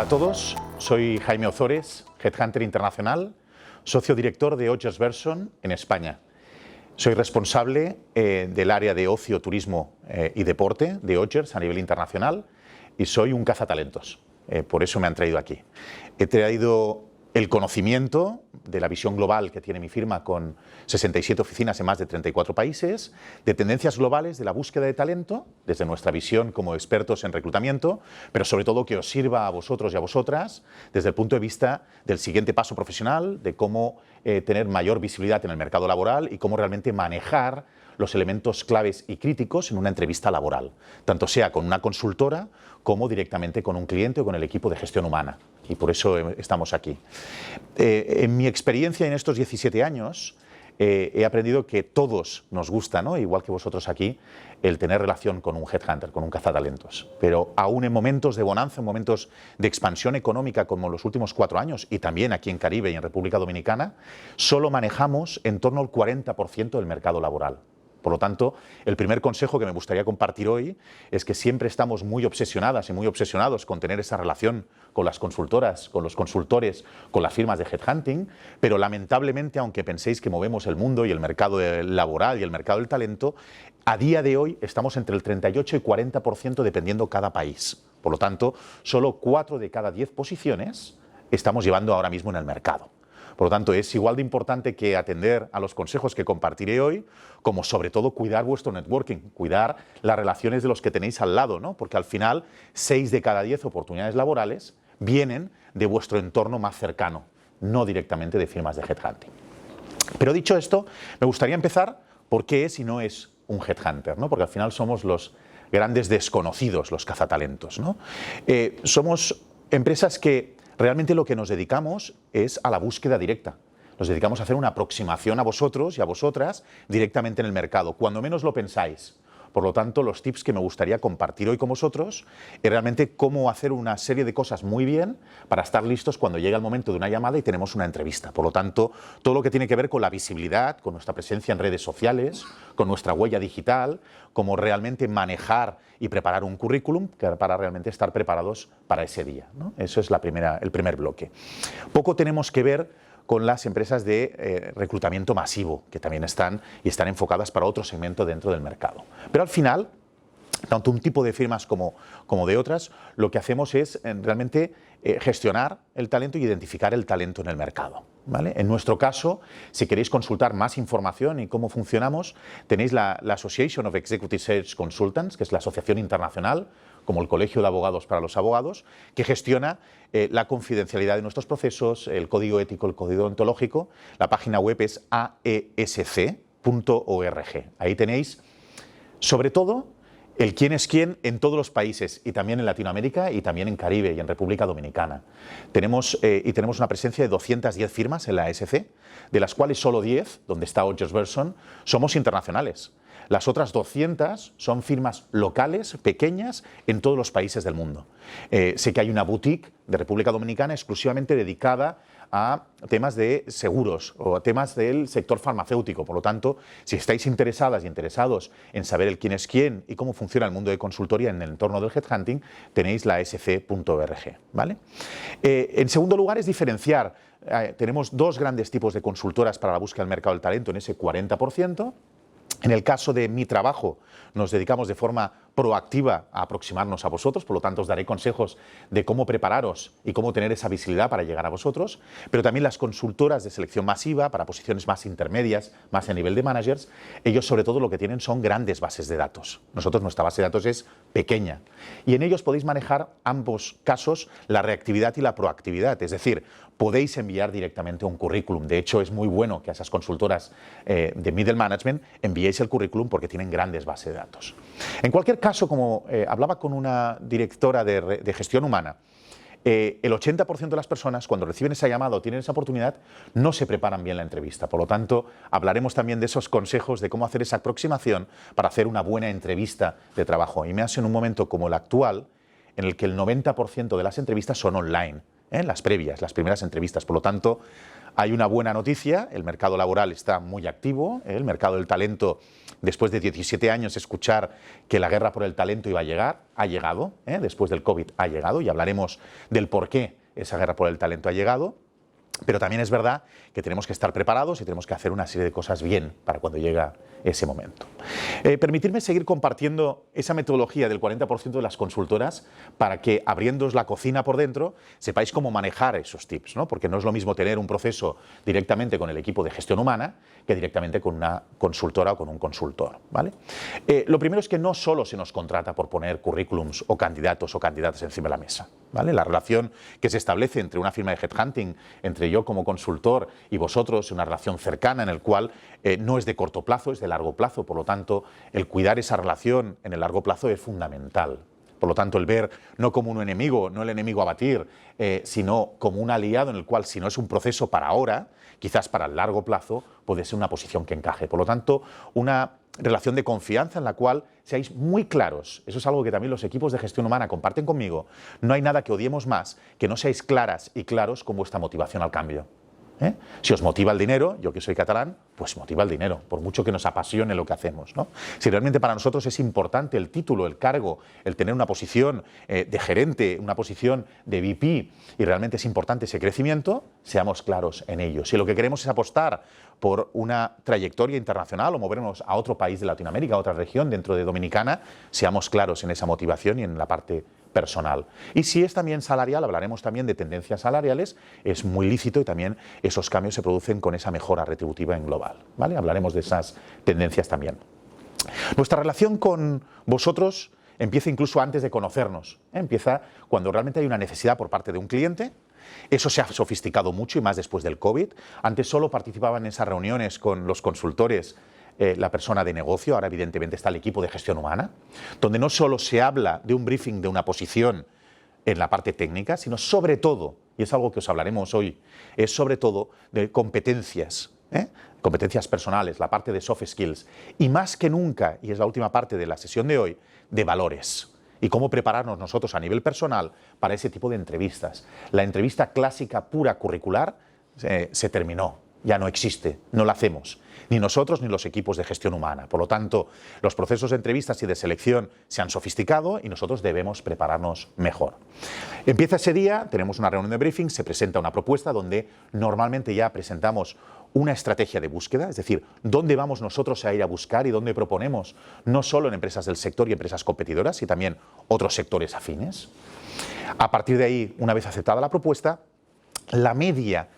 Hola a todos, soy Jaime Ozores, Headhunter Internacional, socio director de Odgers Bergson en España. Soy responsable del área de ocio, turismo y deporte de Odgers a nivel internacional y soy un cazatalentos. Por eso me han traído aquí. He traído el conocimiento de la visión global que tiene mi firma con 67 oficinas en más de 34 países, de tendencias globales de la búsqueda de talento, desde nuestra visión como expertos en reclutamiento, pero sobre todo que os sirva a vosotros y a vosotras desde el punto de vista del siguiente paso profesional, de cómo tener mayor visibilidad en el mercado laboral y cómo realmente manejar los elementos claves y críticos en una entrevista laboral, tanto sea con una consultora como directamente con un cliente o con el equipo de gestión humana. Y por eso estamos aquí. En mi experiencia en estos 17 años he aprendido que todos nos gusta, ¿no? Igual que vosotros aquí, el tener relación con un headhunter, con un cazatalentos. Pero aún en momentos de bonanza, en momentos de expansión económica como los últimos 4 años y también aquí en Caribe y en República Dominicana, solo manejamos en torno al 40% del mercado laboral. Por lo tanto, el primer consejo que me gustaría compartir hoy es que siempre estamos muy obsesionadas y muy obsesionados con tener esa relación con las consultoras, con los consultores, con las firmas de headhunting, pero lamentablemente, aunque penséis que movemos el mundo y el mercado laboral y el mercado del talento, a día de hoy estamos entre el 38 y 40% dependiendo cada país. Por lo tanto, solo 4 de cada 10 posiciones estamos llevando ahora mismo en el mercado. Por lo tanto, es igual de importante que atender a los consejos que compartiré hoy, como sobre todo cuidar vuestro networking, cuidar las relaciones de los que tenéis al lado, ¿no? Porque al final 6 de cada 10 oportunidades laborales vienen de vuestro entorno más cercano, no directamente de firmas de headhunting. Pero dicho esto, me gustaría empezar por qué es y no es un headhunter, ¿no? Porque al final somos los grandes desconocidos, los cazatalentos, ¿no? Somos empresas que realmente lo que nos dedicamos es a la búsqueda directa. Nos dedicamos a hacer una aproximación a vosotros y a vosotras directamente en el mercado, cuando menos lo pensáis. Por lo tanto, los tips que me gustaría compartir hoy con vosotros es realmente cómo hacer una serie de cosas muy bien para estar listos cuando llega el momento de una llamada y tenemos una entrevista. Por lo tanto, todo lo que tiene que ver con la visibilidad, con nuestra presencia en redes sociales, con nuestra huella digital, cómo realmente manejar y preparar un currículum para realmente estar preparados para ese día, ¿no? Eso es el primer bloque. Poco tenemos que ver con las empresas de reclutamiento masivo, que también están enfocadas para otro segmento dentro del mercado. Pero al final, tanto un tipo de firmas como de otras, lo que hacemos es realmente gestionar el talento y identificar el talento en el mercado, ¿vale? En nuestro caso, si queréis consultar más información y cómo funcionamos, tenéis la Association of Executive Search Consultants, que es la asociación internacional, como el Colegio de Abogados para los Abogados, que gestiona la confidencialidad de nuestros procesos, el código ético, el código ontológico. La página web es aesc.org. Ahí tenéis, sobre todo, el quién es quién en todos los países y también en Latinoamérica y también en Caribe y en República Dominicana. Tenemos una presencia de 210 firmas en la ASC, de las cuales solo 10, donde está Odgers Bergson, somos internacionales. Las otras 200 son firmas locales, pequeñas, en todos los países del mundo. Sé que hay una boutique de República Dominicana exclusivamente dedicada a temas de seguros o a temas del sector farmacéutico. Por lo tanto, si estáis interesadas y interesados en saber el quién es quién y cómo funciona el mundo de consultoría en el entorno del headhunting, tenéis la sc.org, ¿vale? En segundo lugar, es diferenciar. Tenemos 2 grandes tipos de consultoras para la búsqueda del mercado del talento en ese 40%. En el caso de mi trabajo, nos dedicamos de forma proactiva a aproximarnos a vosotros, por lo tanto os daré consejos de cómo prepararos y cómo tener esa visibilidad para llegar a vosotros, pero también las consultoras de selección masiva para posiciones más intermedias, más a nivel de managers, ellos sobre todo lo que tienen son grandes bases de datos. Nosotros nuestra base de datos es pequeña y en ellos podéis manejar ambos casos, la reactividad y la proactividad, es decir, podéis enviar directamente un currículum. De hecho, es muy bueno que a esas consultoras de middle management enviéis el currículum porque tienen grandes bases de datos. En cualquier caso, como hablaba con una directora de gestión humana, el 80% de las personas cuando reciben esa llamada o tienen esa oportunidad no se preparan bien la entrevista. Por lo tanto, hablaremos también de esos consejos de cómo hacer esa aproximación para hacer una buena entrevista de trabajo. Y me hace en un momento como el actual, en el que el 90% de las entrevistas son online, las previas, las primeras entrevistas. Por lo tanto, Hay una buena noticia, el mercado laboral está muy activo, el mercado del talento, después de 17 años escuchar que la guerra por el talento iba a llegar, ha llegado, después del COVID ha llegado, y hablaremos del por qué esa guerra por el talento ha llegado. Pero también es verdad que tenemos que estar preparados y tenemos que hacer una serie de cosas bien para cuando llega ese momento. Permitirme seguir compartiendo esa metodología del 40% de las consultoras para que, abriéndoos la cocina por dentro, sepáis cómo manejar esos tips, ¿no? Porque no es lo mismo tener un proceso directamente con el equipo de gestión humana que directamente con una consultora o con un consultor, ¿vale? Lo primero es que no solo se nos contrata por poner currículums o candidatos o candidatas encima de la mesa, ¿vale? La relación que se establece entre una firma de headhunting, entre yo como consultor y vosotros, una relación cercana en el cual no es de corto plazo, es de largo plazo. Por lo tanto, el cuidar esa relación en el largo plazo es fundamental. Por lo tanto, el ver no como un enemigo, no el enemigo a batir, sino como un aliado en el cual, si no es un proceso para ahora, quizás para el largo plazo, puede ser una posición que encaje. Por lo tanto, una relación de confianza en la cual seáis muy claros. Eso es algo que también los equipos de gestión humana comparten conmigo. No hay nada que odiemos más que no seáis claras y claros con vuestra motivación al cambio. Si os motiva el dinero, yo que soy catalán, pues motiva el dinero, por mucho que nos apasione lo que hacemos, ¿no? Si realmente para nosotros es importante el título, el cargo, el tener una posición de gerente, una posición de VP, y realmente es importante ese crecimiento, seamos claros en ello. Si lo que queremos es apostar por una trayectoria internacional o movernos a otro país de Latinoamérica, a otra región dentro de Dominicana, seamos claros en esa motivación y en la parte personal. Y si es también salarial, hablaremos también de tendencias salariales, es muy lícito y también esos cambios se producen con esa mejora retributiva en global, ¿vale? Hablaremos de esas tendencias también. Nuestra relación con vosotros empieza incluso antes de conocernos, Empieza cuando realmente hay una necesidad por parte de un cliente. Eso se ha sofisticado mucho y más después del COVID. Antes solo participaban en esas reuniones con los consultores la persona de negocio, ahora evidentemente está el equipo de gestión humana, donde no solo se habla de un briefing de una posición en la parte técnica, sino sobre todo, y es algo que os hablaremos hoy, es sobre todo de competencias, competencias personales, la parte de soft skills, y más que nunca, y es la última parte de la sesión de hoy, de valores. Y cómo prepararnos nosotros a nivel personal para ese tipo de entrevistas. La entrevista clásica pura curricular se terminó, ya no existe, no la hacemos, ni nosotros ni los equipos de gestión humana. Por lo tanto, los procesos de entrevistas y de selección se han sofisticado y nosotros debemos prepararnos mejor. Empieza ese día, tenemos una reunión de briefing, se presenta una propuesta donde normalmente ya presentamos una estrategia de búsqueda, es decir, dónde vamos nosotros a ir a buscar y dónde proponemos, no solo en empresas del sector y empresas competidoras, sino también otros sectores afines. A partir de ahí, una vez aceptada la propuesta, la media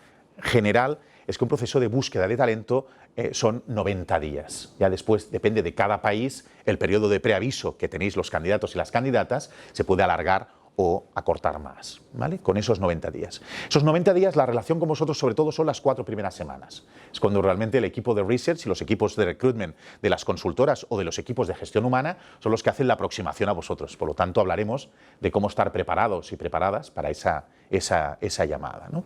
general es que un proceso de búsqueda de talento son 90 días. Ya después, depende de cada país, el periodo de preaviso que tenéis los candidatos y las candidatas se puede alargar o acortar más, ¿vale? Con esos 90 días. Esos 90 días, la relación con vosotros sobre todo son las 4 primeras semanas. Es cuando realmente el equipo de research y los equipos de recruitment de las consultoras o de los equipos de gestión humana son los que hacen la aproximación a vosotros. Por lo tanto, hablaremos de cómo estar preparados y preparadas para esa llamada, ¿no?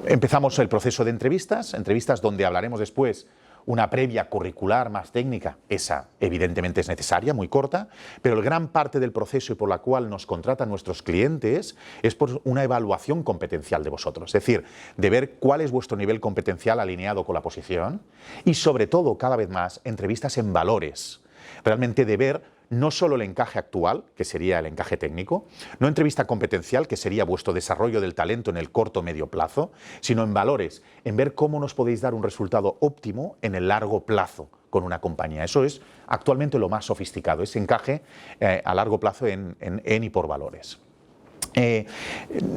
Empezamos el proceso de entrevistas donde hablaremos después una previa curricular más técnica, esa evidentemente es necesaria, muy corta, pero la gran parte del proceso y por la cual nos contratan nuestros clientes es por una evaluación competencial de vosotros, es decir, de ver cuál es vuestro nivel competencial alineado con la posición y sobre todo, cada vez más, entrevistas en valores, realmente de ver no solo el encaje actual, que sería el encaje técnico, no entrevista competencial, que sería vuestro desarrollo del talento en el corto o medio plazo, sino en valores, en ver cómo nos podéis dar un resultado óptimo en el largo plazo con una compañía. Eso es actualmente lo más sofisticado, ese encaje a largo plazo en y por valores.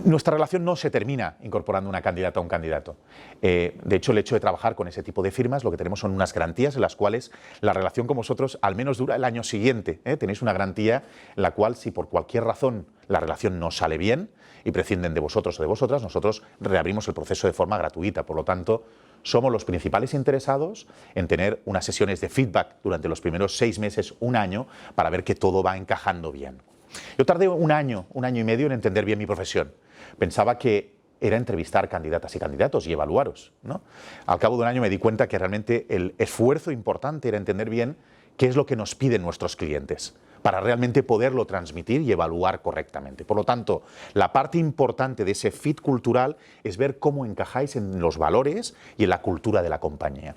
Nuestra relación no se termina incorporando una candidata o un candidato. De hecho, el hecho de trabajar con ese tipo de firmas, lo que tenemos son unas garantías en las cuales la relación con vosotros al menos dura el año siguiente. Tenéis una garantía en la cual, si por cualquier razón la relación no sale bien y prescinden de vosotros o de vosotras, nosotros reabrimos el proceso de forma gratuita. Por lo tanto, somos los principales interesados en tener unas sesiones de feedback durante los primeros 6 meses, un año, para ver que todo va encajando bien. Yo tardé un año y medio en entender bien mi profesión. Pensaba que era entrevistar candidatas y candidatos y evaluaros, ¿no? Al cabo de un año me di cuenta que realmente el esfuerzo importante era entender bien qué es lo que nos piden nuestros clientes para realmente poderlo transmitir y evaluar correctamente. Por lo tanto, la parte importante de ese fit cultural es ver cómo encajáis en los valores y en la cultura de la compañía.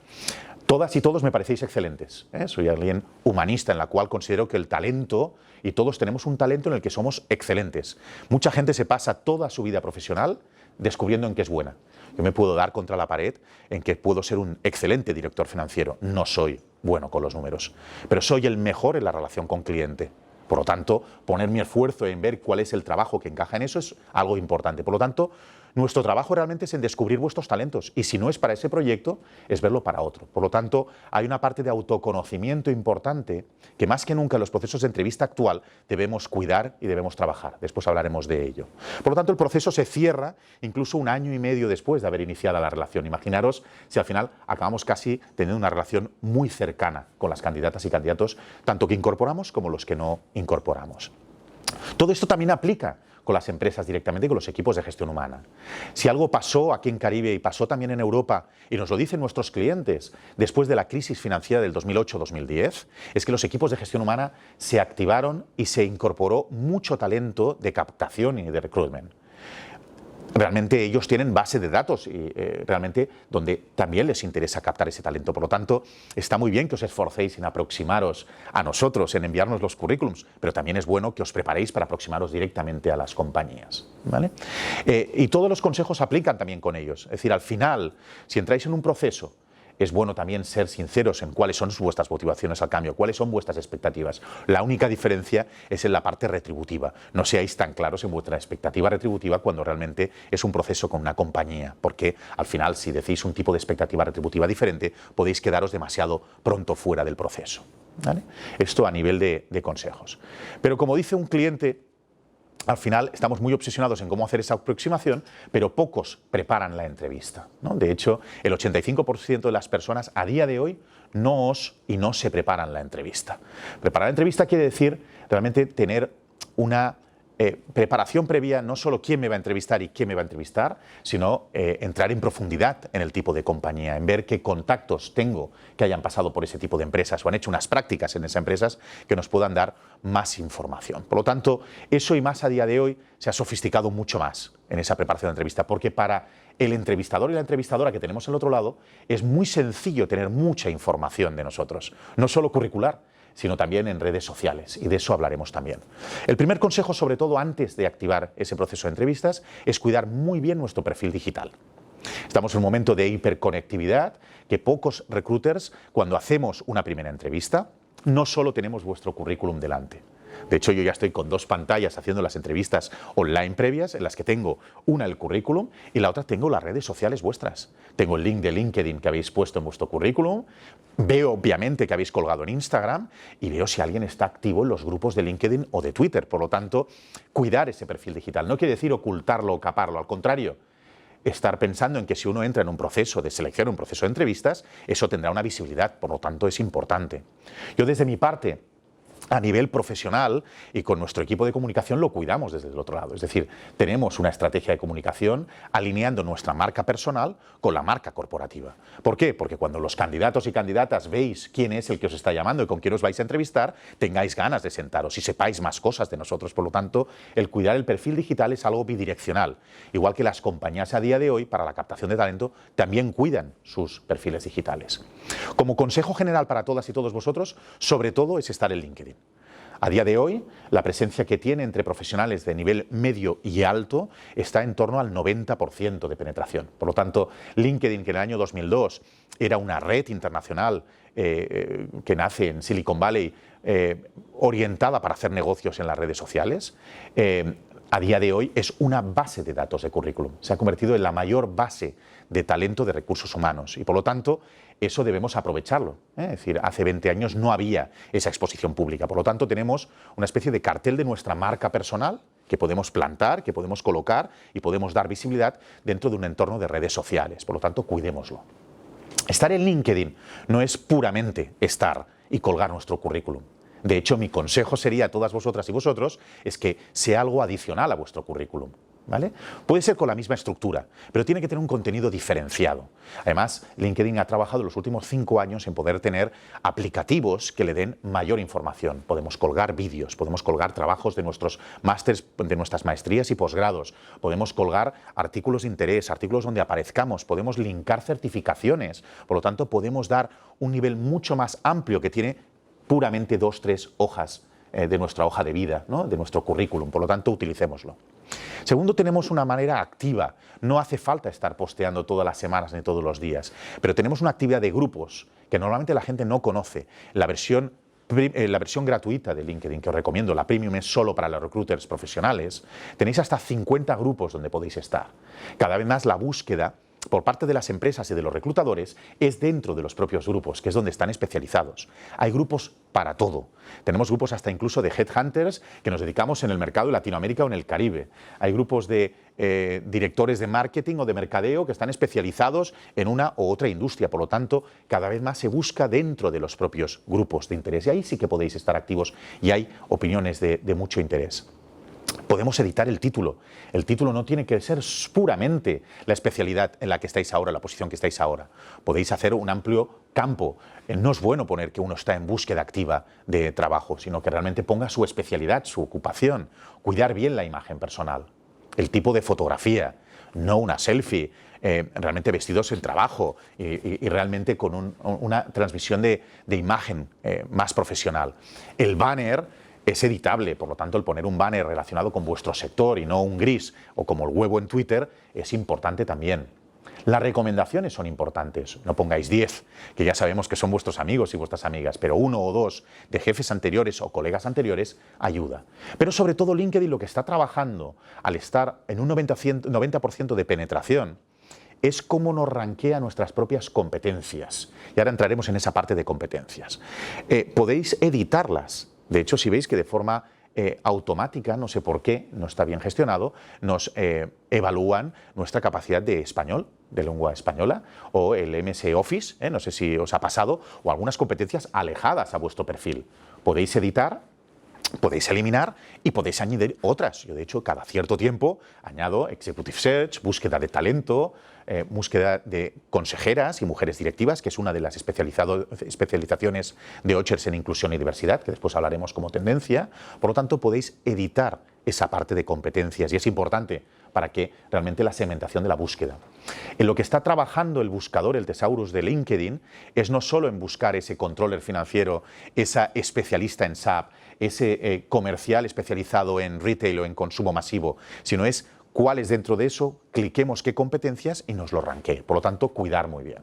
Todas y todos me parecéis excelentes, ¿eh? Soy alguien humanista en la cual considero que el talento, y todos tenemos un talento en el que somos excelentes. Mucha gente se pasa toda su vida profesional descubriendo en qué es buena. Yo me puedo dar contra la pared en que puedo ser un excelente director financiero. No soy bueno con los números, pero soy el mejor en la relación con cliente. Por lo tanto, poner mi esfuerzo en ver cuál es el trabajo que encaja en eso es algo importante. Por lo tanto, nuestro trabajo realmente es en descubrir vuestros talentos y si no es para ese proyecto, es verlo para otro. Por lo tanto, hay una parte de autoconocimiento importante que más que nunca en los procesos de entrevista actual debemos cuidar y debemos trabajar. Después hablaremos de ello. Por lo tanto, el proceso se cierra incluso 1 año y medio después de haber iniciado la relación. Imaginaros si al final acabamos casi teniendo una relación muy cercana con las candidatas y candidatos, tanto que incorporamos como los que no incorporamos. Todo esto también aplica con las empresas directamente y con los equipos de gestión humana. Si algo pasó aquí en Caribe y pasó también en Europa, y nos lo dicen nuestros clientes después de la crisis financiera del 2008-2010, es que los equipos de gestión humana se activaron y se incorporó mucho talento de captación y de recruitment. Realmente ellos tienen base de datos y realmente donde también les interesa captar ese talento. Por lo tanto, está muy bien que os esforcéis en aproximaros a nosotros, en enviarnos los currículums, pero también es bueno que os preparéis para aproximaros directamente a las compañías, ¿vale? Y todos los consejos aplican también con ellos. Es decir, al final, si entráis en un proceso, es bueno también ser sinceros en cuáles son vuestras motivaciones al cambio, cuáles son vuestras expectativas. La única diferencia es en la parte retributiva. No seáis tan claros en vuestra expectativa retributiva cuando realmente es un proceso con una compañía, porque al final si decís un tipo de expectativa retributiva diferente, podéis quedaros demasiado pronto fuera del proceso, ¿vale? Esto a nivel de consejos. Pero como dice un cliente, al final estamos muy obsesionados en cómo hacer esa aproximación, pero pocos preparan la entrevista, ¿no? De hecho, el 85% de las personas a día de hoy no se preparan la entrevista. Preparar la entrevista quiere decir realmente tener una preparación previa, no solo quién me va a entrevistar y quién me va a entrevistar, sino entrar en profundidad en el tipo de compañía, en ver qué contactos tengo que hayan pasado por ese tipo de empresas o han hecho unas prácticas en esas empresas que nos puedan dar más información. Por lo tanto, eso y más a día de hoy se ha sofisticado mucho más en esa preparación de entrevista, porque para el entrevistador y la entrevistadora que tenemos al otro lado es muy sencillo tener mucha información de nosotros, no solo curricular, sino también en redes sociales, y de eso hablaremos también. El primer consejo, sobre todo antes de activar ese proceso de entrevistas, es cuidar muy bien nuestro perfil digital. Estamos en un momento de hiperconectividad que pocos recruiters, cuando hacemos una primera entrevista, no solo tenemos vuestro currículum delante. De hecho, yo ya estoy con 2 pantallas haciendo las entrevistas online previas, en las que tengo una el currículum y la otra tengo las redes sociales vuestras. Tengo el link de LinkedIn que habéis puesto en vuestro currículum, veo obviamente que habéis colgado en Instagram y veo si alguien está activo en los grupos de LinkedIn o de Twitter. Por lo tanto, cuidar ese perfil digital. No quiere decir ocultarlo o caparlo, al contrario. Estar pensando en que si uno entra en un proceso de selección, un proceso de entrevistas, eso tendrá una visibilidad, por lo tanto es importante. Yo desde mi parte, a nivel profesional y con nuestro equipo de comunicación lo cuidamos desde el otro lado. Es decir, tenemos una estrategia de comunicación alineando nuestra marca personal con la marca corporativa. ¿Por qué? Porque cuando los candidatos y candidatas veis quién es el que os está llamando y con quién os vais a entrevistar, tengáis ganas de sentaros y sepáis más cosas de nosotros. Por lo tanto, el cuidar el perfil digital es algo bidireccional. Igual que las compañías a día de hoy, para la captación de talento, también cuidan sus perfiles digitales. Como consejo general para todas y todos vosotros, sobre todo es estar en LinkedIn. A día de hoy, la presencia que tiene entre profesionales de nivel medio y alto está en torno al 90% de penetración. Por lo tanto, LinkedIn, que en el año 2002 era una red internacional que nace en Silicon Valley, orientada para hacer negocios en las redes sociales, a día de hoy es una base de datos de currículum. Se ha convertido en la mayor base de talento de recursos humanos y, por lo tanto, eso debemos aprovecharlo. Es decir, hace 20 años no había esa exposición pública. Por lo tanto, tenemos una especie de cartel de nuestra marca personal que podemos plantar, que podemos colocar y podemos dar visibilidad dentro de un entorno de redes sociales. Por lo tanto, cuidémoslo. Estar en LinkedIn no es puramente estar y colgar nuestro currículum. De hecho, mi consejo sería a todas vosotras y vosotros es que sea algo adicional a vuestro currículum. ¿vale? Puede ser con la misma estructura, pero tiene que tener un contenido diferenciado. Además, LinkedIn ha trabajado los últimos 5 años en poder tener aplicativos que le den mayor información. Podemos colgar vídeos, podemos colgar trabajos de nuestros másters, de nuestras maestrías y posgrados, podemos colgar artículos de interés, artículos donde aparezcamos, podemos linkar certificaciones. Por lo tanto, podemos dar un nivel mucho más amplio que tiene puramente 2 o 3 hojas de nuestra hoja de vida, ¿no? De nuestro currículum. Por lo tanto, utilicémoslo. Segundo, tenemos una manera activa. No hace falta estar posteando todas las semanas ni todos los días, pero tenemos una actividad de grupos que normalmente la gente no conoce. La versión gratuita de LinkedIn, que os recomiendo, la Premium, es solo para los recruiters profesionales. Tenéis hasta 50 grupos donde podéis estar. Cada vez más la búsqueda por parte de las empresas y de los reclutadores es dentro de los propios grupos, que es donde están especializados. Hay grupos para todo. Tenemos grupos hasta incluso de headhunters que nos dedicamos en el mercado de Latinoamérica o en el Caribe. Hay grupos de directores de marketing o de mercadeo que están especializados en una u otra industria. Por lo tanto, cada vez más se busca dentro de los propios grupos de interés. Y ahí sí que podéis estar activos y hay opiniones de mucho interés. Podemos editar el título. El título no tiene que ser puramente la especialidad en la que estáis ahora, la posición que estáis ahora. Podéis hacer un amplio campo. No es bueno poner que uno está en búsqueda activa de trabajo, sino que realmente ponga su especialidad, su ocupación, cuidar bien la imagen personal, el tipo de fotografía, no una selfie, realmente vestidos en trabajo y realmente con una transmisión de imagen más profesional. El banner es editable, por lo tanto el poner un banner relacionado con vuestro sector y no un gris o como el huevo en Twitter es importante también. Las recomendaciones son importantes, no pongáis 10, que ya sabemos que son vuestros amigos y vuestras amigas, pero 1 o 2 de jefes anteriores o colegas anteriores ayuda. Pero sobre todo LinkedIn lo que está trabajando al estar en un 90% de penetración es cómo nos rankea nuestras propias competencias. Y ahora entraremos en esa parte de competencias. Podéis editarlas. De hecho, si veis que de forma automática, no sé por qué, no está bien gestionado, nos evalúan nuestra capacidad de español, de lengua española, o el MS Office, no sé si os ha pasado, o algunas competencias alejadas a vuestro perfil. Podéis editar, podéis eliminar y podéis añadir otras. Yo, de hecho, cada cierto tiempo añado Executive Search, búsqueda de talento, búsqueda de consejeras y mujeres directivas, que es una de las especializaciones de Ochers en inclusión y diversidad, que después hablaremos como tendencia. Por lo tanto, podéis editar esa parte de competencias y es importante para que realmente la segmentación de la búsqueda. En lo que está trabajando el buscador, el Thesaurus de LinkedIn, es no solo en buscar ese controller financiero, esa especialista en SAP, ese comercial especializado en retail o en consumo masivo, sino es cuáles dentro de eso, cliquemos qué competencias y nos lo ranquee. Por lo tanto, cuidar muy bien.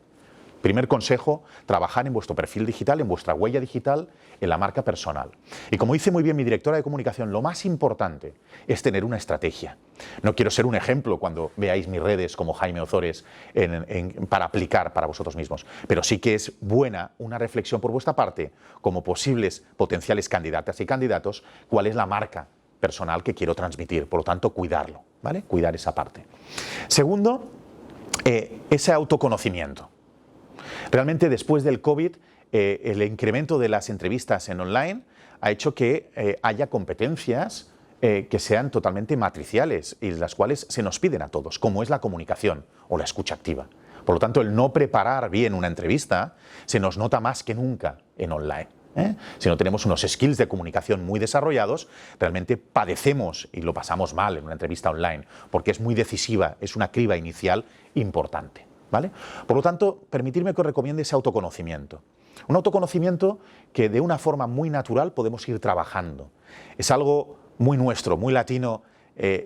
Primer consejo, trabajar en vuestro perfil digital, en vuestra huella digital, en la marca personal. Y como dice muy bien mi directora de comunicación, lo más importante es tener una estrategia. No quiero ser un ejemplo cuando veáis mis redes como Jaime Ozores para aplicar para vosotros mismos, pero sí que es buena una reflexión por vuestra parte como posibles potenciales candidatas y candidatos, cuál es la marca personal que quiero transmitir. Por lo tanto, cuidarlo, ¿vale? Cuidar esa parte. Segundo, ese autoconocimiento. Realmente después del COVID, el incremento de las entrevistas en online ha hecho que haya competencias que sean totalmente matriciales y las cuales se nos piden a todos, como es la comunicación o la escucha activa. Por lo tanto, el no preparar bien una entrevista se nos nota más que nunca en online. Si no tenemos unos skills de comunicación muy desarrollados, realmente padecemos y lo pasamos mal en una entrevista online, porque es muy decisiva, es una criba inicial importante, ¿vale? Por lo tanto, permitirme que os recomiende ese autoconocimiento. Un autoconocimiento que de una forma muy natural podemos ir trabajando. Es algo muy nuestro, muy latino,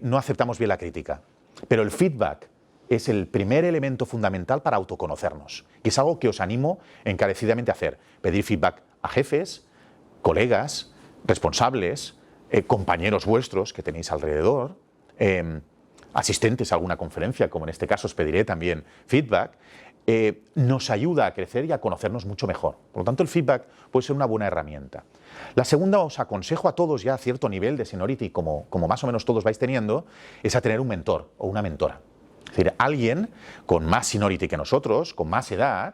no aceptamos bien la crítica, pero el feedback es el primer elemento fundamental para autoconocernos. Y es algo que os animo encarecidamente a hacer. Pedir feedback a jefes, colegas, responsables, compañeros vuestros que tenéis alrededor, asistentes a alguna conferencia, como en este caso os pediré también feedback, nos ayuda a crecer y a conocernos mucho mejor. Por lo tanto, el feedback puede ser una buena herramienta. La segunda, os aconsejo a todos ya a cierto nivel de seniority, como más o menos todos vais teniendo, es a tener un mentor o una mentora. Es decir, alguien con más seniority que nosotros, con más edad,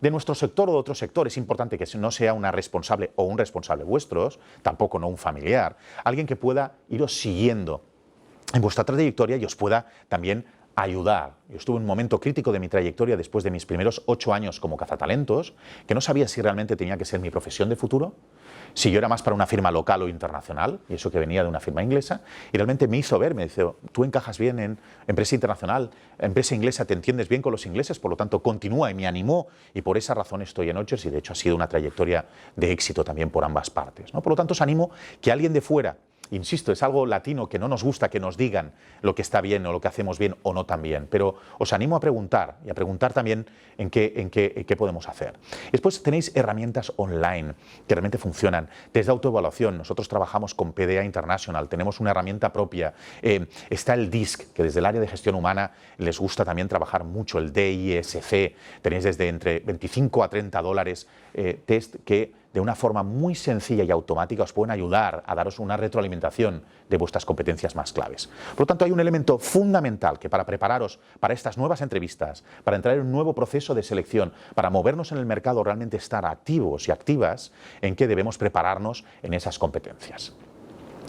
de nuestro sector o de otro sector. Es importante que no sea una responsable o un responsable vuestros, tampoco no un familiar, alguien que pueda iros siguiendo en vuestra trayectoria y os pueda también ayudar. Yo estuve en un momento crítico de mi trayectoria después de mis primeros 8 años como cazatalentos, que no sabía si realmente tenía que ser mi profesión de futuro, si yo era más para una firma local o internacional, y eso que venía de una firma inglesa, y realmente me hizo ver, me dice, tú encajas bien en empresa internacional, empresa inglesa, te entiendes bien con los ingleses, por lo tanto continúa, y me animó, y por esa razón estoy en Odgers, y de hecho ha sido una trayectoria de éxito también por ambas partes, ¿no? Por lo tanto os animo que alguien de fuera, insisto, es algo latino que no nos gusta que nos digan lo que está bien o lo que hacemos bien o no tan bien, pero os animo a preguntar y a preguntar también en qué podemos hacer. Después tenéis herramientas online que realmente funcionan. Test de autoevaluación, nosotros trabajamos con PDA International, tenemos una herramienta propia. Está el DISC, que desde el área de gestión humana les gusta también trabajar mucho, el DISC. Tenéis desde entre 25 a 30 dólares test que de una forma muy sencilla y automática os pueden ayudar a daros una retroalimentación de vuestras competencias más claves. Por lo tanto, hay un elemento fundamental que para prepararos para estas nuevas entrevistas, para entrar en un nuevo proceso de selección, para movernos en el mercado, realmente estar activos y activas en que debemos prepararnos en esas competencias.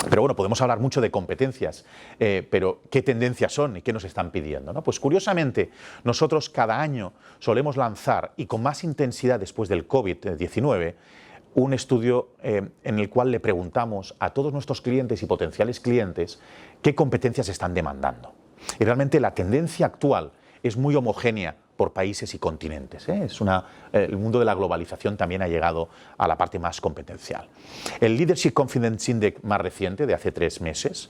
Pero bueno, podemos hablar mucho de competencias, pero ¿qué tendencias son y qué nos están pidiendo, ¿no? Pues curiosamente, nosotros cada año solemos lanzar, y con más intensidad después del COVID-19, un estudio en el cual le preguntamos a todos nuestros clientes y potenciales clientes qué competencias están demandando. Y realmente la tendencia actual es muy homogénea por países y continentes, ¿eh? El mundo de la globalización también ha llegado a la parte más competencial. El Leadership Confidence Index más reciente, de hace 3 meses,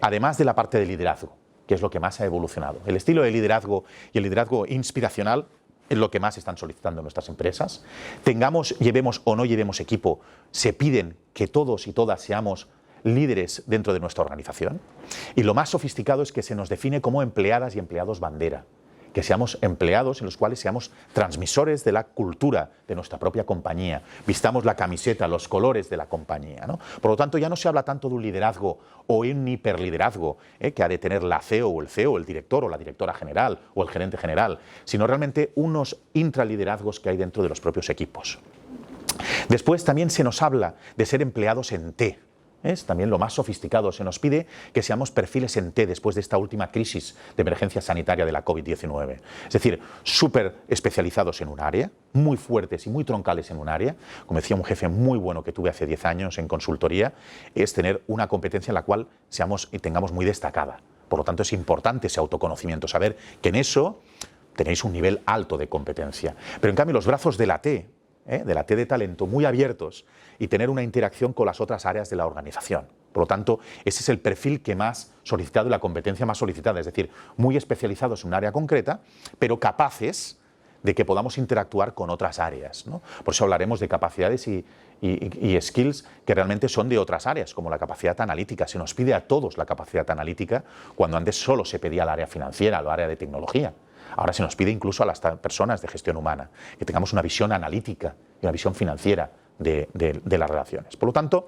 además de la parte de liderazgo, que es lo que más ha evolucionado. El estilo de liderazgo y el liderazgo inspiracional es lo que más están solicitando nuestras empresas. Llevemos o no llevemos equipo, se piden que todos y todas seamos líderes dentro de nuestra organización. Y lo más sofisticado es que se nos define como empleadas y empleados bandera, que seamos empleados en los cuales seamos transmisores de la cultura de nuestra propia compañía, vistamos la camiseta, los colores de la compañía, ¿no? Por lo tanto, ya no se habla tanto de un liderazgo o un hiperliderazgo que ha de tener la CEO o el CEO, el director o la directora general o el gerente general, sino realmente unos intraliderazgos que hay dentro de los propios equipos. Después también se nos habla de ser empleados en T. Es también lo más sofisticado. Se nos pide que seamos perfiles en T después de esta última crisis de emergencia sanitaria de la COVID-19. Es decir, súper especializados en un área, muy fuertes y muy troncales en un área. Como decía un jefe muy bueno que tuve hace 10 años en consultoría, es tener una competencia en la cual seamos y tengamos muy destacada. Por lo tanto, es importante ese autoconocimiento, saber que en eso tenéis un nivel alto de competencia. Pero en cambio, los brazos de la T de talento muy abiertos y tener una interacción con las otras áreas de la organización. Por lo tanto, ese es el perfil que más solicitado y la competencia más solicitada, es decir, muy especializados en un área concreta, pero capaces de que podamos interactuar con otras áreas, ¿no? Por eso hablaremos de capacidades y skills que realmente son de otras áreas, como la capacidad analítica. Se nos pide a todos la capacidad analítica, cuando antes solo se pedía al área financiera, al área de tecnología. Ahora se nos pide incluso a las personas de gestión humana que tengamos una visión analítica y una visión financiera de las relaciones. Por lo tanto,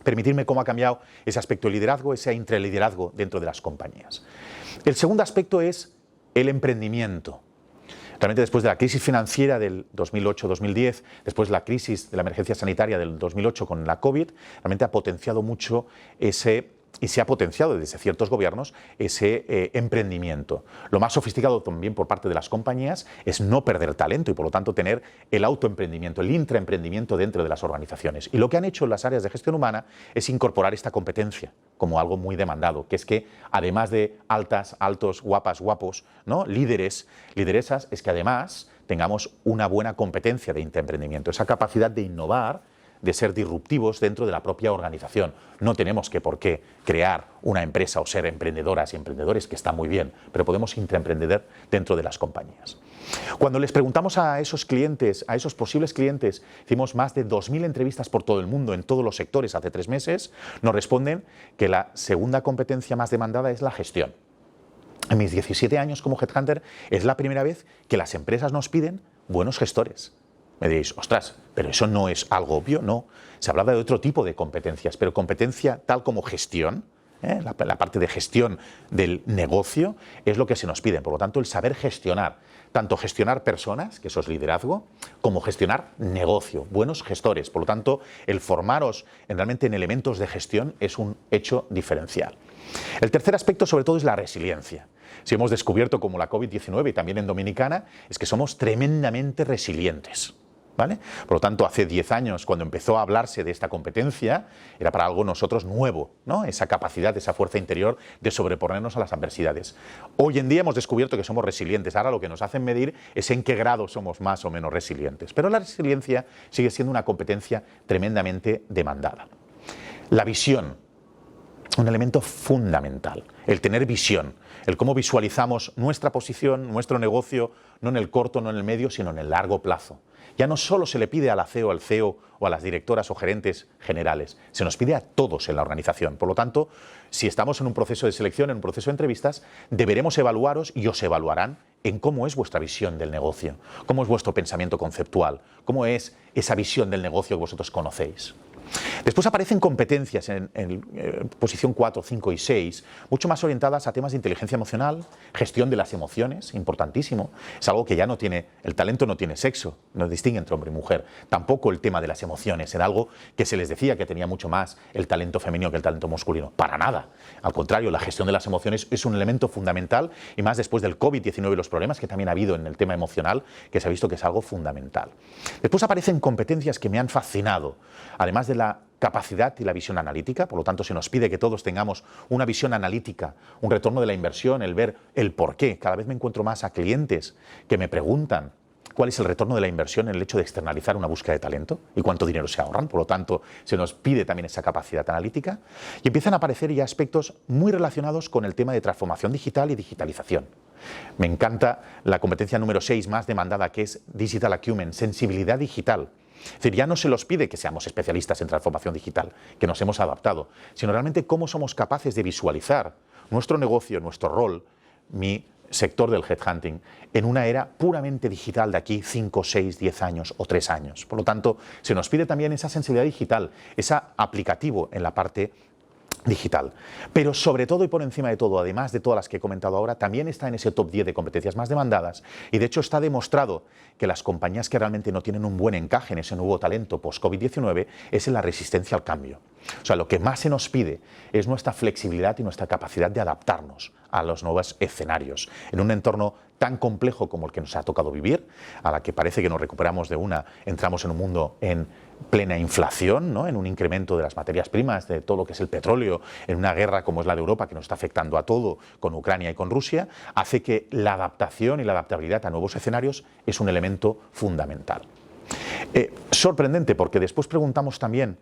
permitirme cómo ha cambiado ese aspecto de liderazgo, ese intraliderazgo dentro de las compañías. El segundo aspecto es el emprendimiento. Realmente después de la crisis financiera del 2008-2010, después de la crisis de la emergencia sanitaria del 2008 con la COVID, realmente ha potenciado mucho y se ha potenciado desde ciertos gobiernos ese emprendimiento. Lo más sofisticado también por parte de las compañías es no perder talento y por lo tanto tener el autoemprendimiento, el intraemprendimiento dentro de las organizaciones. Y lo que han hecho en las áreas de gestión humana es incorporar esta competencia como algo muy demandado, que es que además de altos, guapas, guapos, ¿no? Líderes, lideresas, es que además tengamos una buena competencia de intraemprendimiento, esa capacidad de innovar, de ser disruptivos dentro de la propia organización. No tenemos que por qué crear una empresa o ser emprendedoras y emprendedores, que está muy bien, pero podemos intraemprender dentro de las compañías. Cuando les preguntamos a esos clientes, a esos posibles clientes, hicimos más de 2.000 entrevistas por todo el mundo, en todos los sectores, hace 3 meses, nos responden que la segunda competencia más demandada es la gestión. En mis 17 años como Headhunter es la primera vez que las empresas nos piden buenos gestores. Me diréis, ostras, pero eso no es algo obvio, no. Se hablaba de otro tipo de competencias, pero competencia tal como gestión, la parte de gestión del negocio, es lo que se nos pide. Por lo tanto, el saber gestionar, tanto gestionar personas, que eso es liderazgo, como gestionar negocio, buenos gestores. Por lo tanto, el formaros realmente en elementos de gestión es un hecho diferencial. El tercer aspecto, sobre todo, es la resiliencia. Si hemos descubierto, como la COVID-19 y también en Dominicana, es que somos tremendamente resilientes, ¿vale? Por lo tanto, hace 10 años, cuando empezó a hablarse de esta competencia, era para algo nosotros nuevo, ¿no? Esa capacidad, esa fuerza interior de sobreponernos a las adversidades. Hoy en día hemos descubierto que somos resilientes. Ahora lo que nos hacen medir es en qué grado somos más o menos resilientes. Pero la resiliencia sigue siendo una competencia tremendamente demandada. La visión, un elemento fundamental. El tener visión, el cómo visualizamos nuestra posición, nuestro negocio, no en el corto, no en el medio, sino en el largo plazo. Ya no solo se le pide a la CEO, al CEO o a las directoras o gerentes generales, se nos pide a todos en la organización. Por lo tanto, si estamos en un proceso de selección, en un proceso de entrevistas, deberemos evaluaros y os evaluarán en cómo es vuestra visión del negocio, cómo es vuestro pensamiento conceptual, cómo es esa visión del negocio que vosotros conocéis. Después aparecen competencias en posición 4, 5 y 6, mucho más orientadas a temas de inteligencia emocional, gestión de las emociones, importantísimo. Es algo que ya no tiene, el talento no tiene sexo, no distingue entre hombre y mujer. Tampoco el tema de las emociones, era algo que se les decía que tenía mucho más el talento femenino que el talento masculino. Para nada. Al contrario, la gestión de las emociones es un elemento fundamental, y más después del COVID-19 y los problemas que también ha habido en el tema emocional, que se ha visto que es algo fundamental. Después aparecen competencias que me han fascinado, además de la capacidad y la visión analítica. Por lo tanto, se nos pide que todos tengamos una visión analítica, un retorno de la inversión, el ver el por qué. Cada vez me encuentro más a clientes que me preguntan cuál es el retorno de la inversión en el hecho de externalizar una búsqueda de talento y cuánto dinero se ahorran. Por lo tanto, se nos pide también esa capacidad analítica, y empiezan a aparecer ya aspectos muy relacionados con el tema de transformación digital y digitalización. Me encanta la competencia número 6 más demandada, que es Digital Acumen, sensibilidad digital. Es decir, ya no se nos pide que seamos especialistas en transformación digital, que nos hemos adaptado, sino realmente cómo somos capaces de visualizar nuestro negocio, nuestro rol, mi sector del headhunting, en una era puramente digital de aquí 5, 6, 10 años o 3 años. Por lo tanto, se nos pide también esa sensibilidad digital, ese aplicativo en la parte digital. Pero sobre todo y por encima de todo, además de todas las que he comentado ahora, también está en ese top 10 de competencias más demandadas, y de hecho está demostrado que las compañías que realmente no tienen un buen encaje en ese nuevo talento post-COVID-19 es en la resistencia al cambio. O sea, lo que más se nos pide es nuestra flexibilidad y nuestra capacidad de adaptarnos a los nuevos escenarios. En un entorno tan complejo como el que nos ha tocado vivir, a la que parece que nos recuperamos de una, entramos en un mundo en plena inflación, ¿no? En un incremento de las materias primas, de todo lo que es el petróleo, en una guerra como es la de Europa, que nos está afectando a todo, con Ucrania y con Rusia, hace que la adaptación y la adaptabilidad a nuevos escenarios es un elemento fundamental. Sorprendente, porque después preguntamos también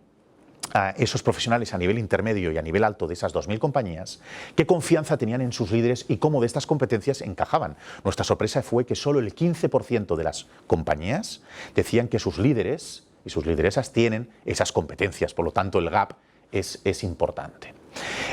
a esos profesionales a nivel intermedio y a nivel alto de esas 2.000 compañías, qué confianza tenían en sus líderes y cómo de estas competencias encajaban. Nuestra sorpresa fue que solo el 15% de las compañías decían que sus líderes y sus lideresas tienen esas competencias, por lo tanto el gap es importante.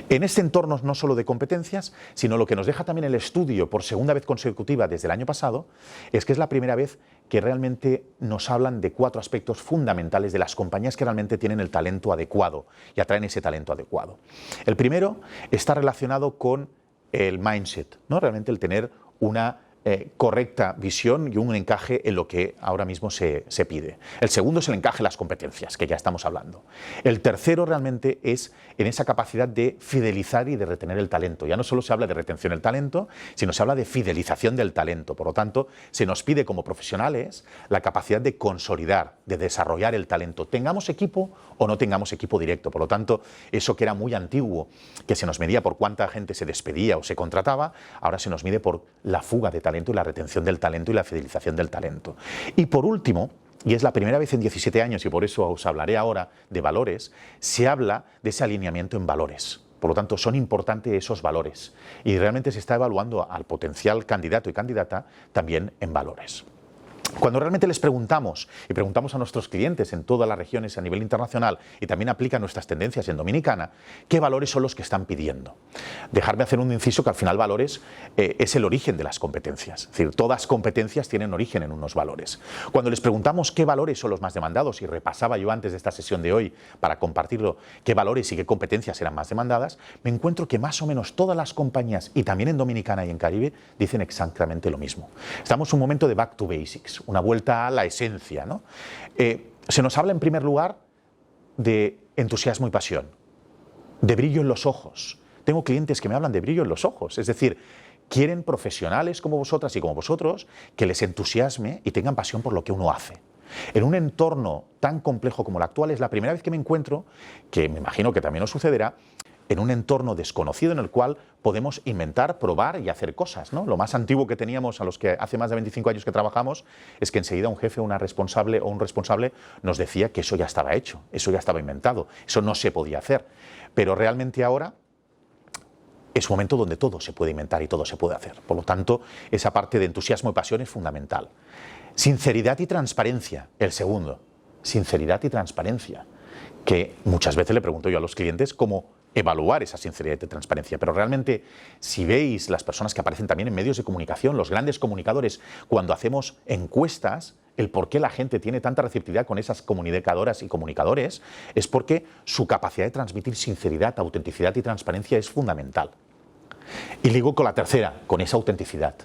En este entorno no solo de competencias, sino lo que nos deja también el estudio por segunda vez consecutiva desde el año pasado, es que es la primera vez que realmente nos hablan de 4 aspectos fundamentales de las compañías que realmente tienen el talento adecuado y atraen ese talento adecuado. El primero está relacionado con el mindset, ¿no? Realmente el tener una correcta visión y un encaje en lo que ahora mismo se pide. El segundo es el encaje en las competencias, que ya estamos hablando. El tercero realmente es en esa capacidad de fidelizar y de retener el talento. Ya no solo se habla de retención del talento, sino se habla de fidelización del talento. Por lo tanto, se nos pide como profesionales la capacidad de consolidar, de desarrollar el talento. Tengamos equipo o no tengamos equipo directo. Por lo tanto, eso que era muy antiguo, que se nos medía por cuánta gente se despedía o se contrataba, ahora se nos mide por la fuga de talento y la retención del talento y la fidelización del talento. Y por último, y es la primera vez en 17 años, y por eso os hablaré ahora de valores, se habla de ese alineamiento en valores. Por lo tanto, son importantes esos valores. Y realmente se está evaluando al potencial candidato y candidata también en valores. Cuando realmente les preguntamos, y preguntamos a nuestros clientes en todas las regiones a nivel internacional, y también aplica nuestras tendencias en Dominicana, ¿qué valores son los que están pidiendo? Dejarme hacer un inciso que al final valores es el origen de las competencias. Es decir, todas competencias tienen origen en unos valores. Cuando les preguntamos qué valores son los más demandados, y repasaba yo antes de esta sesión de hoy para compartirlo qué valores y qué competencias eran más demandadas, me encuentro que más o menos todas las compañías, y también en Dominicana y en Caribe, dicen exactamente lo mismo. Estamos en un momento de back to basics, una vuelta a la esencia, ¿no? Se nos habla en primer lugar de entusiasmo y pasión, de brillo en los ojos. Tengo clientes que me hablan de brillo en los ojos, es decir, quieren profesionales como vosotras y como vosotros que les entusiasme y tengan pasión por lo que uno hace. En un entorno tan complejo como el actual es la primera vez que me encuentro, que me imagino que también os sucederá, en un entorno desconocido en el cual podemos inventar, probar y hacer cosas, ¿no? Lo más antiguo que teníamos a los que hace más de 25 años que trabajamos es que enseguida un jefe, una responsable o un responsable nos decía que eso ya estaba hecho, eso ya estaba inventado, eso no se podía hacer. Pero realmente ahora es un momento donde todo se puede inventar y todo se puede hacer. Por lo tanto, esa parte de entusiasmo y pasión es fundamental. Sinceridad y transparencia, el segundo. Sinceridad y transparencia, que muchas veces le pregunto yo a los clientes cómo evaluar esa sinceridad y transparencia, pero realmente si veis las personas que aparecen también en medios de comunicación, los grandes comunicadores, cuando hacemos encuestas, el por qué la gente tiene tanta receptividad con esas comunicadoras y comunicadores es porque su capacidad de transmitir sinceridad, autenticidad y transparencia es fundamental. Y digo con la tercera, con esa autenticidad,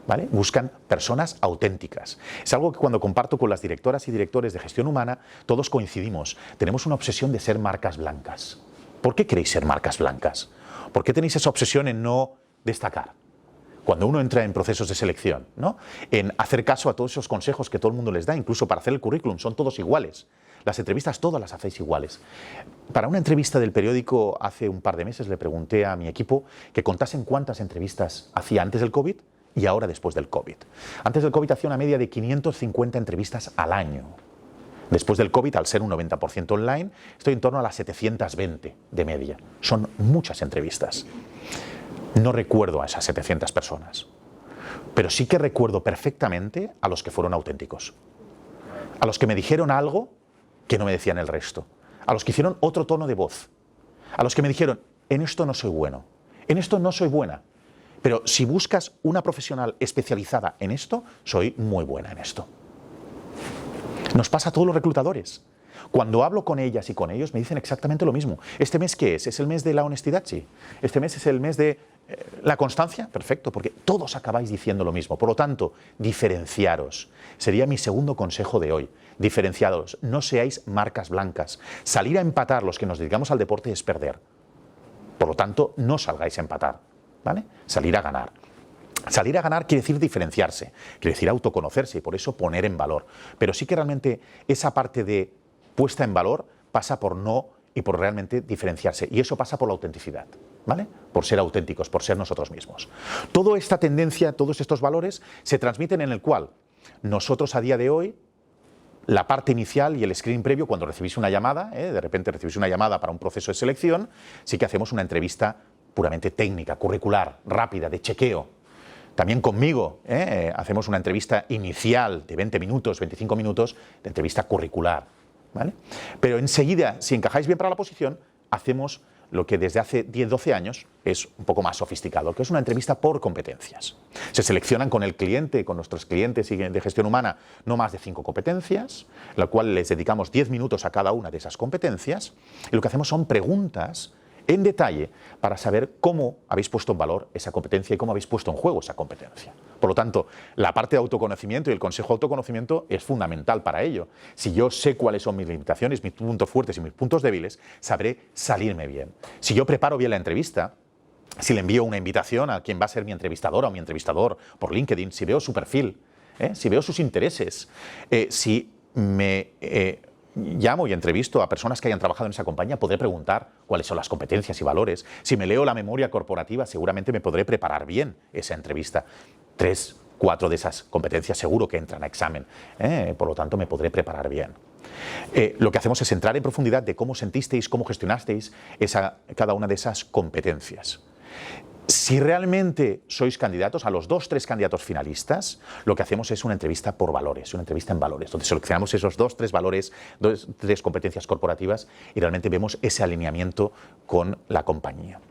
¿vale? Buscan personas auténticas. Es algo que cuando comparto con las directoras y directores de gestión humana, todos coincidimos. Tenemos una obsesión de ser marcas blancas. ¿Por qué queréis ser marcas blancas? ¿Por qué tenéis esa obsesión en no destacar? Cuando uno entra en procesos de selección, ¿no? En hacer caso a todos esos consejos que todo el mundo les da, incluso para hacer el currículum, son todos iguales. Las entrevistas todas las hacéis iguales. Para una entrevista del periódico hace un par de meses le pregunté a mi equipo que contasen cuántas entrevistas hacía antes del COVID y ahora después del COVID. Antes del COVID hacía una media de 550 entrevistas al año. Después del COVID, al ser un 90% online, estoy en torno a las 720 de media. Son muchas entrevistas. No recuerdo a esas 700 personas, pero sí que recuerdo perfectamente a los que fueron auténticos. A los que me dijeron algo que no me decían el resto. A los que hicieron otro tono de voz. A los que me dijeron, en esto no soy bueno, en esto no soy buena. Pero si buscas una profesional especializada en esto, soy muy buena en esto. Nos pasa a todos los reclutadores. Cuando hablo con ellas y con ellos me dicen exactamente lo mismo. ¿Este mes qué es? ¿Es el mes de la honestidad? Sí. ¿Este mes es el mes de la constancia? Perfecto, porque todos acabáis diciendo lo mismo. Por lo tanto, diferenciaros. Sería mi segundo consejo de hoy. Diferenciaros. No seáis marcas blancas. Salir a empatar los que nos dedicamos al deporte es perder. Por lo tanto, no salgáis a empatar, ¿vale? Salir a ganar. Salir a ganar quiere decir diferenciarse, quiere decir autoconocerse y por eso poner en valor. Pero sí que realmente esa parte de puesta en valor pasa por no y por realmente diferenciarse. Y eso pasa por la autenticidad, ¿vale? Por ser auténticos, por ser nosotros mismos. Toda esta tendencia, todos estos valores se transmiten en el cual nosotros a día de hoy, la parte inicial y el screening previo, cuando recibís una llamada, de repente recibís una llamada para un proceso de selección, sí que hacemos una entrevista puramente técnica, curricular, rápida, de chequeo. También conmigo hacemos una entrevista inicial de 20 minutos, 25 minutos, de entrevista curricular, ¿vale? Pero enseguida, si encajáis bien para la posición, hacemos lo que desde hace 10-12 años es un poco más sofisticado, que es una entrevista por competencias. Se seleccionan con el cliente, con nuestros clientes de gestión humana, no más de 5 competencias, la cual les dedicamos 10 minutos a cada una de esas competencias, y lo que hacemos son preguntas en detalle para saber cómo habéis puesto en valor esa competencia y cómo habéis puesto en juego esa competencia. Por lo tanto, la parte de autoconocimiento y el consejo de autoconocimiento es fundamental para ello. Si yo sé cuáles son mis limitaciones, mis puntos fuertes y mis puntos débiles, sabré salirme bien. Si yo preparo bien la entrevista, si le envío una invitación a quien va a ser mi entrevistadora o mi entrevistador por LinkedIn, si veo su perfil, si veo sus intereses, si me llamo y entrevisto a personas que hayan trabajado en esa compañía, podré preguntar cuáles son las competencias y valores. Si me leo la memoria corporativa, seguramente me podré preparar bien esa entrevista. 3, 4 de esas competencias seguro que entran a examen. Por lo tanto, me podré preparar bien. Lo que hacemos es entrar en profundidad de cómo sentisteis, cómo gestionasteis cada una de esas competencias. Si realmente sois candidatos, a los 2 o 3 candidatos finalistas, lo que hacemos es una entrevista por valores, una entrevista en valores, donde seleccionamos esos 2 o 3 valores, 2 o 3 competencias corporativas y realmente vemos ese alineamiento con la compañía.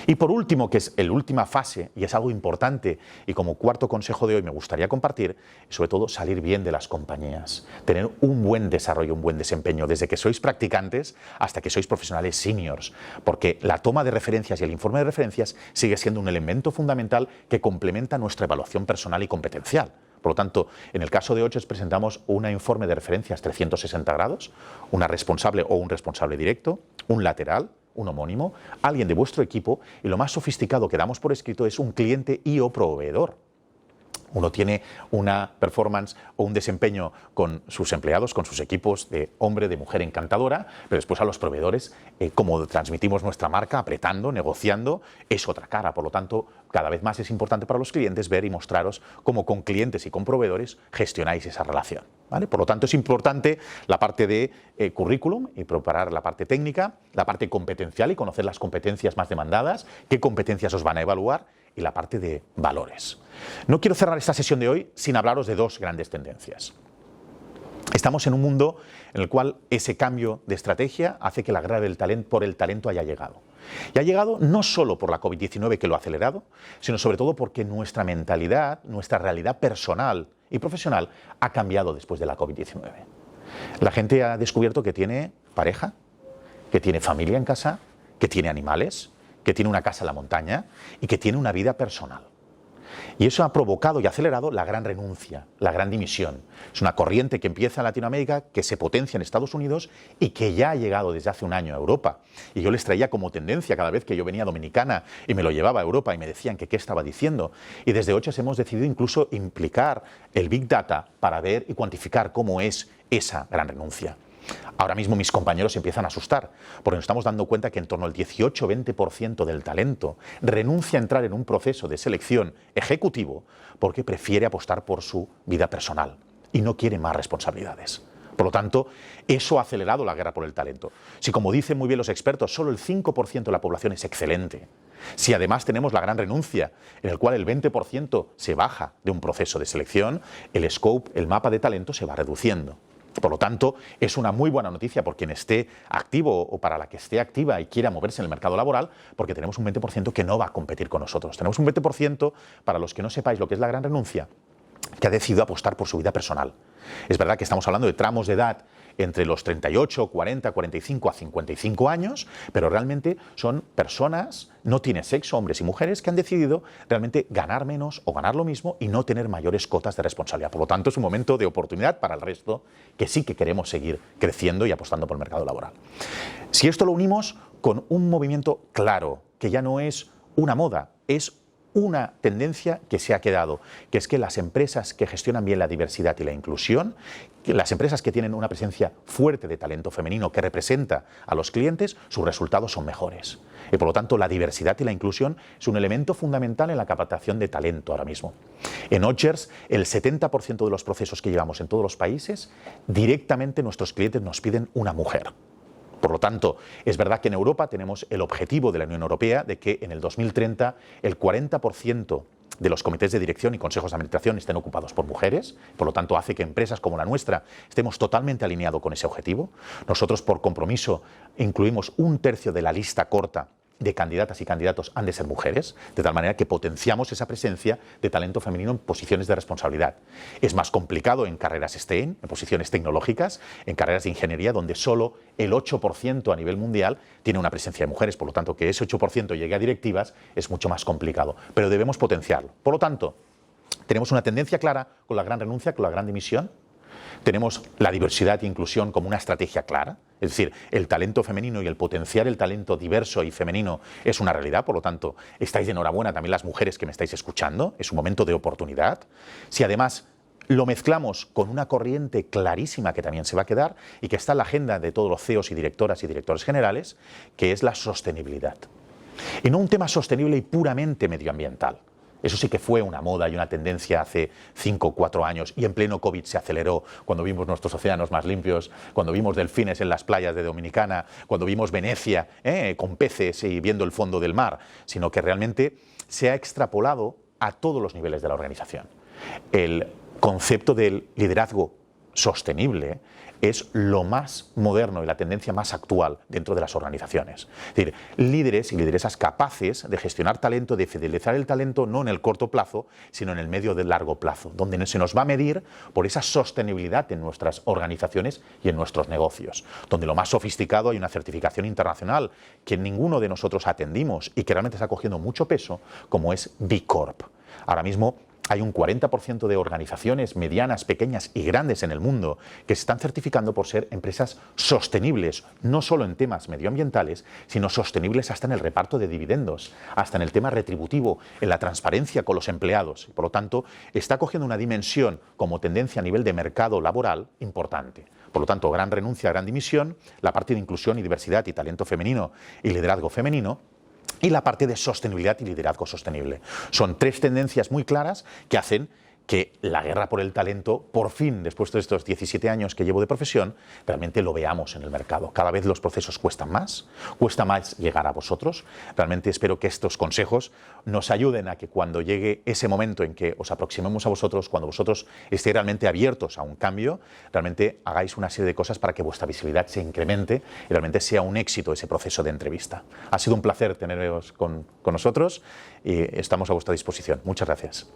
Y por último, que es la última fase, y es algo importante, y como cuarto consejo de hoy me gustaría compartir, sobre todo salir bien de las compañías, tener un buen desarrollo, un buen desempeño, desde que sois practicantes hasta que sois profesionales seniors, porque la toma de referencias y el informe de referencias sigue siendo un elemento fundamental que complementa nuestra evaluación personal y competencial. Por lo tanto, en el caso de Odgers presentamos un informe de referencias 360 grados, una responsable o un responsable directo, un lateral, un homónimo, alguien de vuestro equipo, y lo más sofisticado que damos por escrito es un cliente y o proveedor. Uno tiene una performance o un desempeño con sus empleados, con sus equipos de hombre, de mujer encantadora, pero después a los proveedores, como transmitimos nuestra marca, apretando, negociando, es otra cara. Por lo tanto, cada vez más es importante para los clientes ver y mostraros cómo con clientes y con proveedores gestionáis esa relación, ¿vale? Por lo tanto, es importante la parte de currículum y preparar la parte técnica, la parte competencial y conocer las competencias más demandadas, qué competencias os van a evaluar, y la parte de valores. No quiero cerrar esta sesión de hoy sin hablaros de 2 grandes tendencias. Estamos en un mundo en el cual ese cambio de estrategia hace que la guerra por el talento haya llegado. Y ha llegado no solo por la COVID-19 que lo ha acelerado, sino sobre todo porque nuestra mentalidad, nuestra realidad personal y profesional ha cambiado después de la COVID-19. La gente ha descubierto que tiene pareja, que tiene familia en casa, que tiene animales, que tiene una casa en la montaña y que tiene una vida personal. Y eso ha provocado y acelerado la gran renuncia, la gran dimisión. Es una corriente que empieza en Latinoamérica, que se potencia en Estados Unidos y que ya ha llegado desde hace un año a Europa. Y yo les traía como tendencia cada vez que yo venía a Dominicana y me lo llevaba a Europa y me decían que qué estaba diciendo. Y desde Odgers hemos decidido incluso implicar el Big Data para ver y cuantificar cómo es esa gran renuncia. Ahora mismo mis compañeros se empiezan a asustar, porque nos estamos dando cuenta que en torno al 18-20% del talento renuncia a entrar en un proceso de selección ejecutivo porque prefiere apostar por su vida personal y no quiere más responsabilidades. Por lo tanto, eso ha acelerado la guerra por el talento. Si, como dicen muy bien los expertos, solo el 5% de la población es excelente, si además tenemos la gran renuncia, en el cual el 20% se baja de un proceso de selección, el scope, el mapa de talento se va reduciendo. Por lo tanto, es una muy buena noticia por quien esté activo o para la que esté activa y quiera moverse en el mercado laboral, porque tenemos un 20% que no va a competir con nosotros. Tenemos un 20%, para los que no sepáis lo que es la gran renuncia, que ha decidido apostar por su vida personal. Es verdad que estamos hablando de tramos de edad entre los 38, 40, 45 a 55 años, pero realmente son personas, no tiene sexo, hombres y mujeres, que han decidido realmente ganar menos o ganar lo mismo y no tener mayores cotas de responsabilidad. Por lo tanto, es un momento de oportunidad para el resto que sí que queremos seguir creciendo y apostando por el mercado laboral. Si esto lo unimos con un movimiento claro, que ya no es una moda, es una tendencia que se ha quedado, que es que las empresas que gestionan bien la diversidad y la inclusión, las empresas que tienen una presencia fuerte de talento femenino que representa a los clientes, sus resultados son mejores. Y por lo tanto, la diversidad y la inclusión es un elemento fundamental en la captación de talento ahora mismo. En Odgers, el 70% de los procesos que llevamos en todos los países, directamente nuestros clientes nos piden una mujer. Por lo tanto, es verdad que en Europa tenemos el objetivo de la Unión Europea de que en el 2030 el 40% de los comités de dirección y consejos de administración estén ocupados por mujeres. Por lo tanto, hace que empresas como la nuestra estemos totalmente alineados con ese objetivo. Nosotros, por compromiso, incluimos 1/3 de la lista corta de candidatas y candidatos han de ser mujeres, de tal manera que potenciamos esa presencia de talento femenino en posiciones de responsabilidad. Es más complicado en carreras STEM, en posiciones tecnológicas, en carreras de ingeniería, donde solo el 8% a nivel mundial tiene una presencia de mujeres. Por lo tanto, que ese 8% llegue a directivas es mucho más complicado, pero debemos potenciarlo. Por lo tanto, tenemos una tendencia clara con la gran renuncia, con la gran dimisión. Tenemos la diversidad e inclusión como una estrategia clara, es decir, el talento femenino y el potenciar el talento diverso y femenino es una realidad. Por lo tanto, estáis de enhorabuena también las mujeres que me estáis escuchando, es un momento de oportunidad. Si además lo mezclamos con una corriente clarísima que también se va a quedar y que está en la agenda de todos los CEOs y directoras y directores generales, que es la sostenibilidad. Y no un tema sostenible y puramente medioambiental. Eso sí que fue una moda y una tendencia hace 5 o 4 años, y en pleno COVID se aceleró cuando vimos nuestros océanos más limpios, cuando vimos delfines en las playas de Dominicana, cuando vimos Venecia con peces y viendo el fondo del mar, sino que realmente se ha extrapolado a todos los niveles de la organización. El concepto del liderazgo sostenible es lo más moderno y la tendencia más actual dentro de las organizaciones. Es decir, líderes y lideresas capaces de gestionar talento, de fidelizar el talento no en el corto plazo, sino en el medio y largo plazo, donde se nos va a medir por esa sostenibilidad en nuestras organizaciones y en nuestros negocios, donde lo más sofisticado hay una certificación internacional que ninguno de nosotros atendimos y que realmente está cogiendo mucho peso, como es B Corp. Ahora mismo hay un 40% de organizaciones medianas, pequeñas y grandes en el mundo que se están certificando por ser empresas sostenibles, no solo en temas medioambientales, sino sostenibles hasta en el reparto de dividendos, hasta en el tema retributivo, en la transparencia con los empleados. Por lo tanto, está cogiendo una dimensión como tendencia a nivel de mercado laboral importante. Por lo tanto, gran renuncia, gran dimisión, la parte de inclusión y diversidad y talento femenino y liderazgo femenino, y la parte de sostenibilidad y liderazgo sostenible. Son 3 tendencias muy claras que hacen que la guerra por el talento, por fin, después de estos 17 años que llevo de profesión, realmente lo veamos en el mercado. Cada vez los procesos cuesta más llegar a vosotros. Realmente espero que estos consejos nos ayuden a que cuando llegue ese momento en que os aproximemos a vosotros, cuando vosotros estéis realmente abiertos a un cambio, realmente hagáis una serie de cosas para que vuestra visibilidad se incremente y realmente sea un éxito ese proceso de entrevista. Ha sido un placer teneros con nosotros y estamos a vuestra disposición. Muchas gracias.